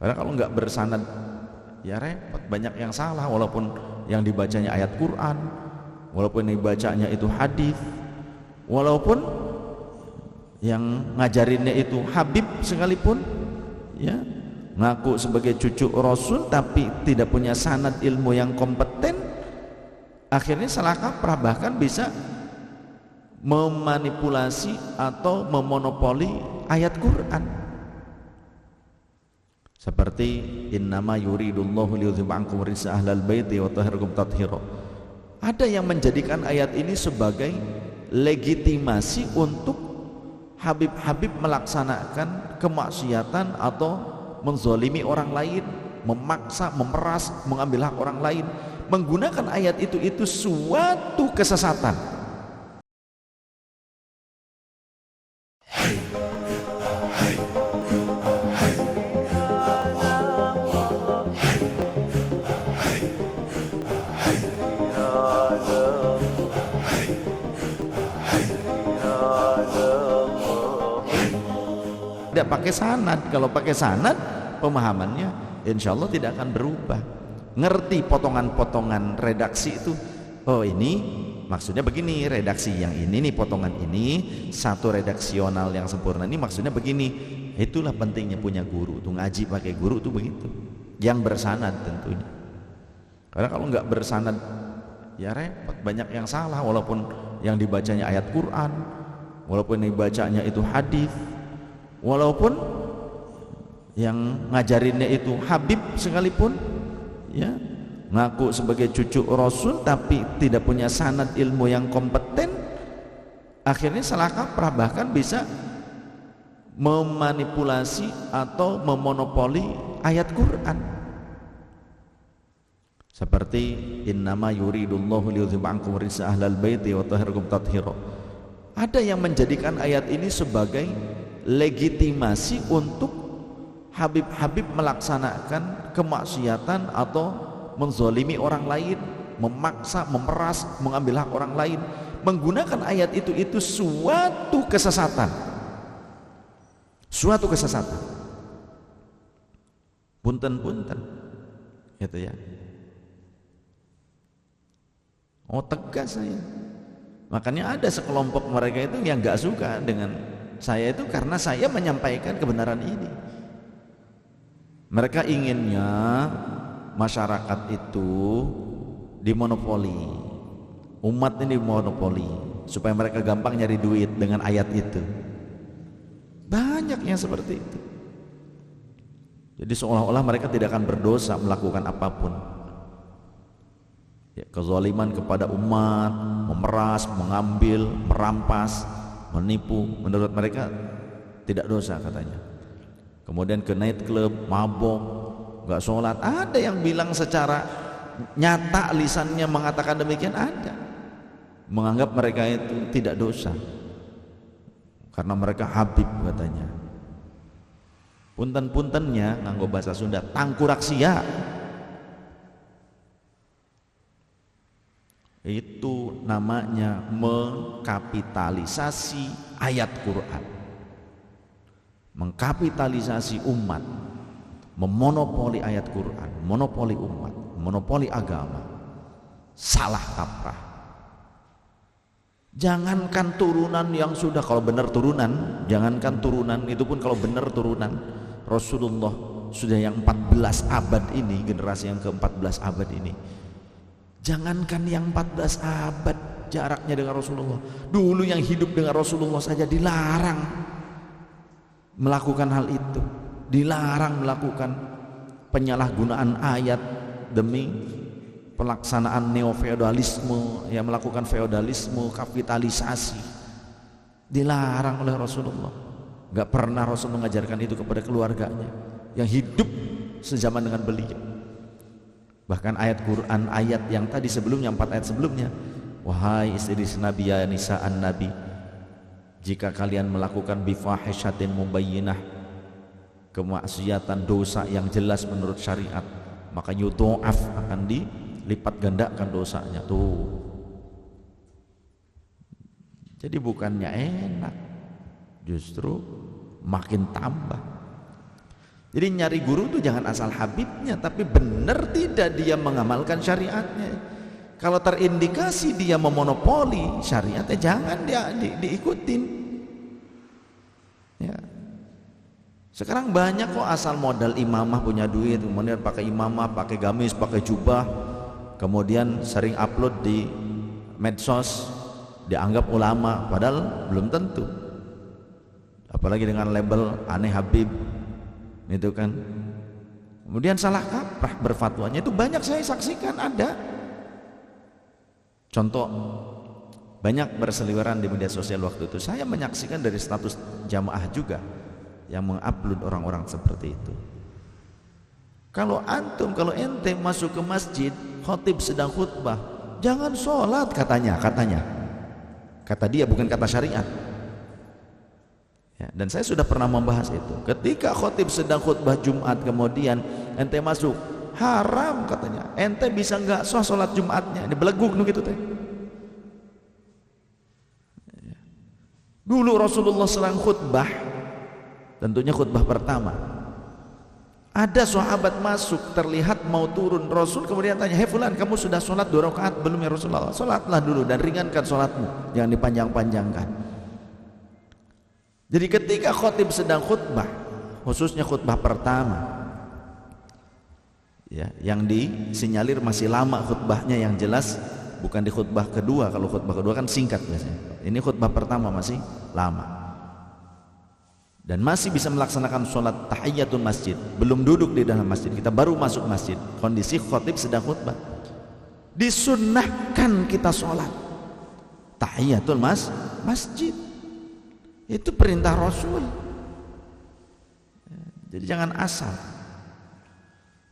Karena kalau nggak bersanad ya repot, banyak yang salah, walaupun yang dibacanya ayat Quran, walaupun yang dibacanya itu hadis, walaupun yang ngajarinnya itu Habib sekalipun, ya ngaku sebagai cucu Rasul tapi tidak punya sanad ilmu yang kompeten, akhirnya salah kaprah, bahkan bisa memanipulasi atau memonopoli ayat Quran. Seperti innama yuridullahu liyudhiba ankum rijsa ahlal baiti wa tahhirakum tathira. Ada yang menjadikan ayat ini sebagai legitimasi untuk Habib-habib melaksanakan kemaksiatan atau menzolimi orang lain, memaksa, memeras, mengambil hak orang lain, menggunakan ayat itu suatu kesesatan. Tidak pakai sanad. Kalau pakai sanad, pemahamannya insya Allah tidak akan berubah. Ngerti potongan-potongan redaksi itu, oh ini maksudnya begini, redaksi yang ini nih, potongan ini satu redaksional yang sempurna ini maksudnya begini. Itulah pentingnya punya guru tuh, ngaji pakai guru tuh begitu, yang bersanad tentunya. Karena kalau nggak bersanad ya repot, banyak yang salah, walaupun yang dibacanya ayat Quran, walaupun yang dibacanya itu hadis, walaupun yang ngajarinnya itu Habib sekalipun, ya ngaku sebagai cucu Rasul tapi tidak punya sanad ilmu yang kompeten, akhirnya salah kaprah, bahkan bisa memanipulasi atau memonopoli ayat Quran. Seperti innama yuridullahu liyudhiba ankum rijsa ahlal baiti wa tahhirakum tathira. Ada yang menjadikan ayat ini sebagai legitimasi untuk Habib-habib melaksanakan kemaksiatan atau menzolimi orang lain, memaksa, memeras, mengambil hak orang lain, menggunakan ayat itu suatu kesesatan. Suatu kesesatan. Punten-punten, gitu ya. Oh, tegas saya. Makanya ada sekelompok mereka itu yang nggak suka dengan saya itu karena saya menyampaikan kebenaran ini. Mereka inginnya masyarakat itu dimonopoli, umat ini dimonopoli, supaya mereka gampang nyari duit dengan ayat itu. Banyak yang seperti itu. Jadi seolah-olah mereka tidak akan berdosa melakukan apapun. Ya, kezaliman kepada umat, memeras, mengambil, merampas, menipu, menurut mereka tidak dosa katanya. Kemudian ke night club, mabok, gak sholat, ada yang bilang secara nyata lisannya mengatakan demikian, ada. Menganggap mereka itu tidak dosa karena mereka Habib katanya. Punten-puntennya nganggo bahasa Sunda, tangkuraksia. Itu namanya mengkapitalisasi ayat Quran, mengkapitalisasi umat, memonopoli ayat Quran, monopoli umat, monopoli agama. Salah kaprah. Jangankan turunan yang sudah, kalau benar turunan, jangankan turunan itu pun kalau benar turunan Rasulullah sudah yang 14 abad ini, generasi yang ke-14 abad ini. Jangankan yang 14 abad jaraknya dengan Rasulullah, dulu yang hidup dengan Rasulullah saja dilarang melakukan hal itu, dilarang melakukan penyalahgunaan ayat demi pelaksanaan neofeodalisme, yang melakukan feodalisme, kapitalisasi, dilarang oleh Rasulullah. Gak pernah Rasul mengajarkan itu kepada keluarganya yang hidup sezaman dengan beliau. Bahkan ayat Quran, ayat yang tadi sebelumnya, 4 ayat sebelumnya, wahai istri Nabi ya nisa'an Nabi, jika kalian melakukan bifahishatin mubayyinah, kemaksiatan, dosa yang jelas menurut syariat, maka yudha'af, akan dilipat gandakan dosanya. Tuh, jadi bukannya enak, justru makin tambah. Jadi nyari guru tuh jangan asal habibnya, tapi benar tidak dia mengamalkan syariatnya. Kalau terindikasi dia memonopoli syariatnya, jangan dia diikutin. Ya. Sekarang banyak kok asal modal imamah, punya duit, kemudian pakai imamah, pakai gamis, pakai jubah, kemudian sering upload di medsos, dianggap ulama, padahal belum tentu. Apalagi dengan label aneh habib, itu kan. Kemudian salah kaprah berfatwanya, itu banyak saya saksikan ada. Contoh, banyak berseliweran di media sosial waktu itu. Saya menyaksikan dari status jamaah juga yang mengupload orang-orang seperti itu. Kalau ente masuk ke masjid, khotib sedang khutbah, jangan sholat katanya. Kata dia, bukan kata syariat. Ya, dan saya sudah pernah membahas itu. Ketika khotib sedang khutbah Jumat, kemudian ente masuk, haram katanya. Ente bisa nggak sah sholat Jumatnya? Dibeleguk gitu teh. Dulu Rasulullah sedang khutbah, tentunya khutbah pertama. Ada sahabat masuk, terlihat mau turun. Rasul kemudian tanya, "Hei fulan, kamu sudah sholat 2 rakaat belum ya Rasulullah?" "Sholatlah dulu dan ringankan sholatmu, jangan dipanjang-panjangkan." Jadi ketika khotib sedang khutbah, khususnya khutbah pertama, ya, yang disinyalir masih lama khutbahnya, yang jelas bukan di khutbah kedua. Kalau khutbah kedua kan singkat biasanya. Ini khutbah pertama masih lama. Dan masih bisa melaksanakan sholat tahiyatul masjid, belum duduk di dalam masjid, kita baru masuk masjid, kondisi khotib sedang khutbah. Disunnahkan kita sholat tahiyatul masjid. Itu perintah Rasul. Jadi jangan asal.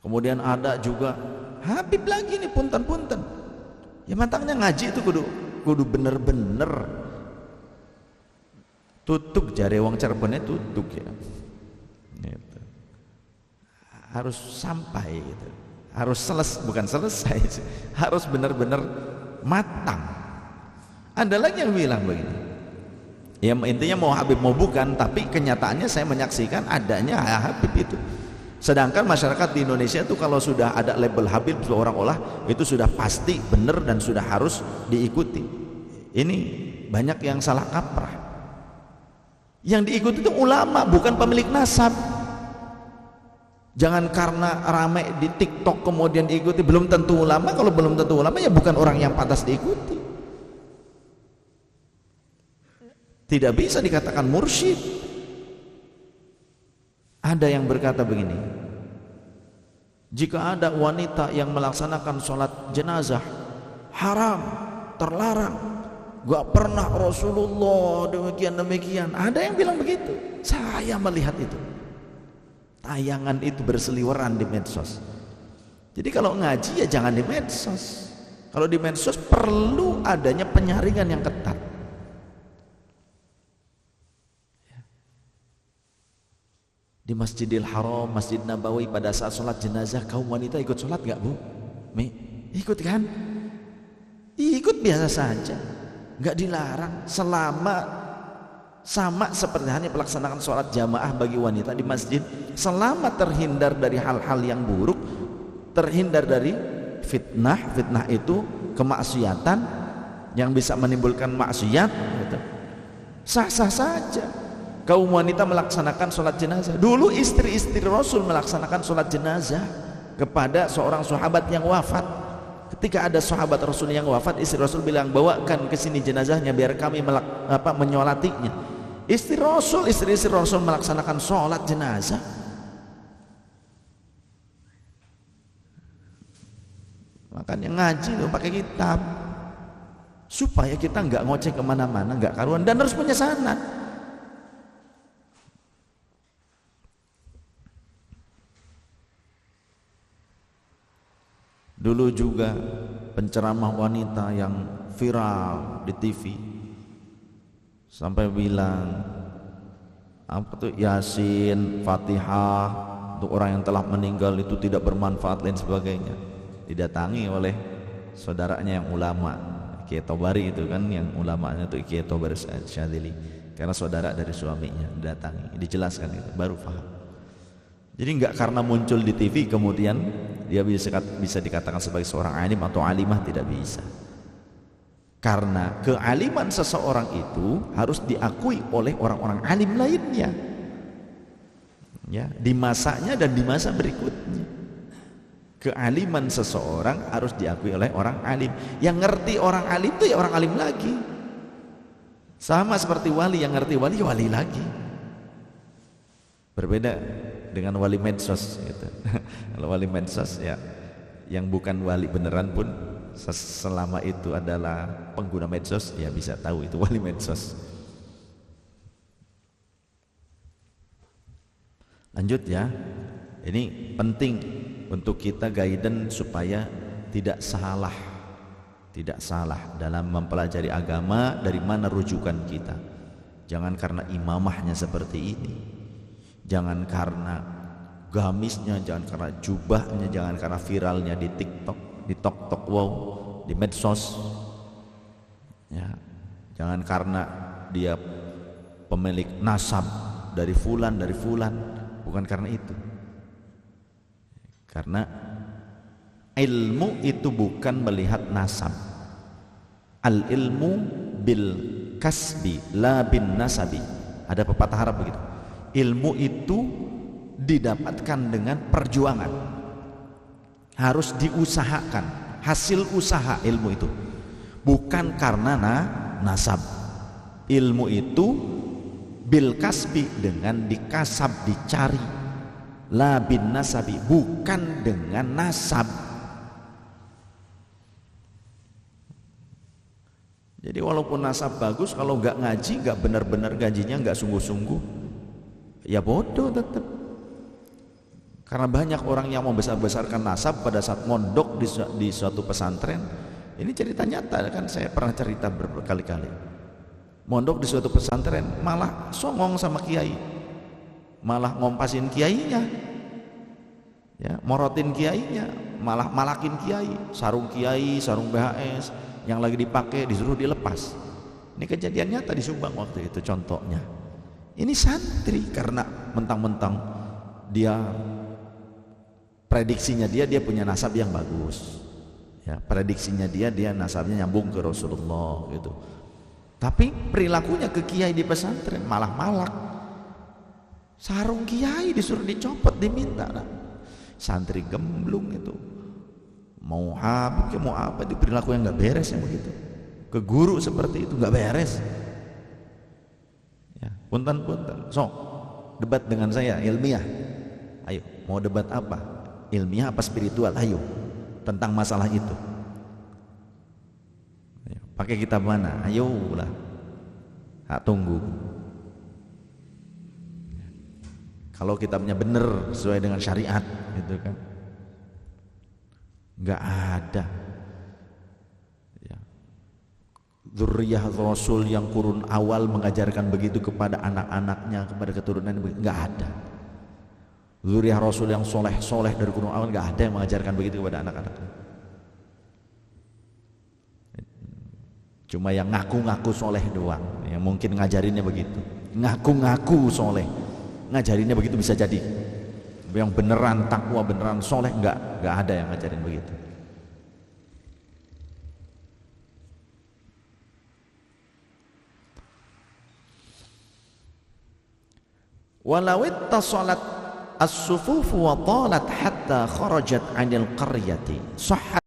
Kemudian ada juga habib lagi nih, punten-punten. Ya matangnya ngaji itu kudu bener-bener tutuk, jare wong Cirebonnya tutuk ya. Gitu. Harus sampai gitu. Harus bukan selesai sih. Harus benar-benar matang. Ada lagi yang bilang begini. Ya intinya mau habib mau bukan, tapi kenyataannya saya menyaksikan adanya habib itu. Sedangkan masyarakat di Indonesia itu kalau sudah ada label habib seorang olah, itu sudah pasti benar dan sudah harus diikuti. Ini banyak yang salah kaprah. Yang diikuti itu ulama, bukan pemilik nasab. Jangan karena ramai di TikTok kemudian diikuti. Belum tentu ulama. Kalau belum tentu ulama, ya bukan orang yang pantas diikuti. Tidak bisa dikatakan mursyid. Ada yang berkata begini, jika ada wanita yang melaksanakan sholat jenazah, haram, terlarang, gak pernah Rasulullah demikian. Ada yang bilang begitu. Saya melihat itu, tayangan itu berseliweran di medsos. Jadi kalau ngaji ya jangan di medsos. Kalau di medsos perlu adanya penyaringan yang ketat. Di Masjidil Haram, Masjid Nabawi, pada saat sholat jenazah, kaum wanita ikut sholat gak bu? Ikut kan? Ikut biasa saja, gak dilarang, selama sama seperti hanya pelaksanaan sholat jamaah bagi wanita di masjid, selama terhindar dari hal-hal yang buruk, terhindar dari fitnah itu kemaksiatan yang bisa menimbulkan maksiat, gitu. Sah-sah saja kaum wanita melaksanakan sholat jenazah. Dulu istri-istri Rasul melaksanakan sholat jenazah kepada seorang sahabat yang wafat. Ketika ada sahabat Rasul yang wafat, istri Rasul bilang, bawakan ke sini jenazahnya biar kami menyolatinya. Istri Rasul melaksanakan sholat jenazah. Makanya ngaji loh, pakai kitab, supaya kita nggak ngoceh kemana-mana, nggak karuan, dan harus punya sanad. Dulu juga penceramah wanita yang viral di TV sampai bilang apa tuh, Yasin, Fatihah untuk orang yang telah meninggal itu tidak bermanfaat dan sebagainya. Didatangi oleh saudaranya yang ulama, Kiai Tobari itu kan, yang ulamanya itu Kiai Tobari Syadzili, karena saudara dari suaminya. Didatangi, dijelaskan itu, baru paham. Jadi nggak karena muncul di TV kemudian dia bisa dikatakan sebagai seorang alim atau alimah, tidak bisa. Karena kealiman seseorang itu harus diakui oleh orang-orang alim lainnya, ya, di masanya dan di masa berikutnya. Kealiman seseorang harus diakui oleh orang alim. Yang ngerti orang alim itu ya orang alim lagi. Sama seperti wali, yang ngerti wali, wali lagi. Berbeda dengan wali medsos gitu. Kalau wali medsos ya, yang bukan wali beneran pun selama itu adalah pengguna medsos ya bisa tahu itu wali medsos. Lanjut ya. Ini penting untuk kita guidance supaya tidak salah dalam mempelajari agama. Dari mana rujukan kita? Jangan karena imamahnya seperti ini, jangan karena gamisnya, jangan karena jubahnya, jangan karena viralnya di TikTok, di tok wow, di medsos, ya. Jangan karena dia pemilik nasab dari fulan, bukan karena itu. Karena ilmu itu bukan melihat nasab. Al ilmu bil kasbi la bin nasabi. Ada pepatah Arab begitu. Ilmu itu didapatkan dengan perjuangan. Harus diusahakan, hasil usaha ilmu itu. Bukan karena nasab. Ilmu itu bil kasbi, dengan dikasab, dicari. La bin nasabi, bukan dengan nasab. Jadi walaupun nasab bagus, kalau nggak ngaji, nggak benar-benar gajinya, nggak sungguh-sungguh, ya bodoh tetap. Karena banyak orang yang membesar-besarkan nasab pada saat mondok di suatu pesantren. Ini cerita nyata kan, saya pernah cerita berkali-kali. Mondok di suatu pesantren malah songong sama kiai, malah ngompasin kiainya, ya, morotin kiainya, malah malakin kiai, sarung kiai, sarung BHS yang lagi dipakai disuruh dilepas. Ini kejadian nyata di Subang waktu itu contohnya. Ini santri karena mentang-mentang dia prediksinya dia punya nasab yang bagus, ya, prediksinya dia nasabnya nyambung ke Rasulullah gitu. Tapi perilakunya ke kiai di pesantren malah malak. Sarung kiai disuruh dicopot, diminta. Nah, santri gemblung itu. Mau apa itu perilaku yang nggak beres yang begitu. Ke guru seperti itu nggak beres. Ya, punten. So, debat dengan saya ilmiah. Ayo, mau debat apa? Ilmiah apa spiritual? Ayo, tentang masalah itu. Ayo, pakai kitab mana? Ayo lah. Tunggu. Kalau kitabnya benar sesuai dengan syariat gitu kan, nggak ada ya. Dzurriyyah Rasul yang kurun awal mengajarkan begitu kepada anak-anaknya, kepada keturunan, nggak ada. Dzurriyyah Rasul yang soleh dari kurun awal nggak ada yang mengajarkan begitu kepada anak-anaknya. Cuma yang ngaku-ngaku soleh doang yang mungkin ngajarinnya begitu, ngaku-ngaku soleh, ngajarinnya begitu bisa jadi. Yang beneran takwa, beneran soleh enggak ada yang ngajarin begitu. Walau ittasalat as-sufuf wa talat hatta kharajat 'anil qaryati sahhat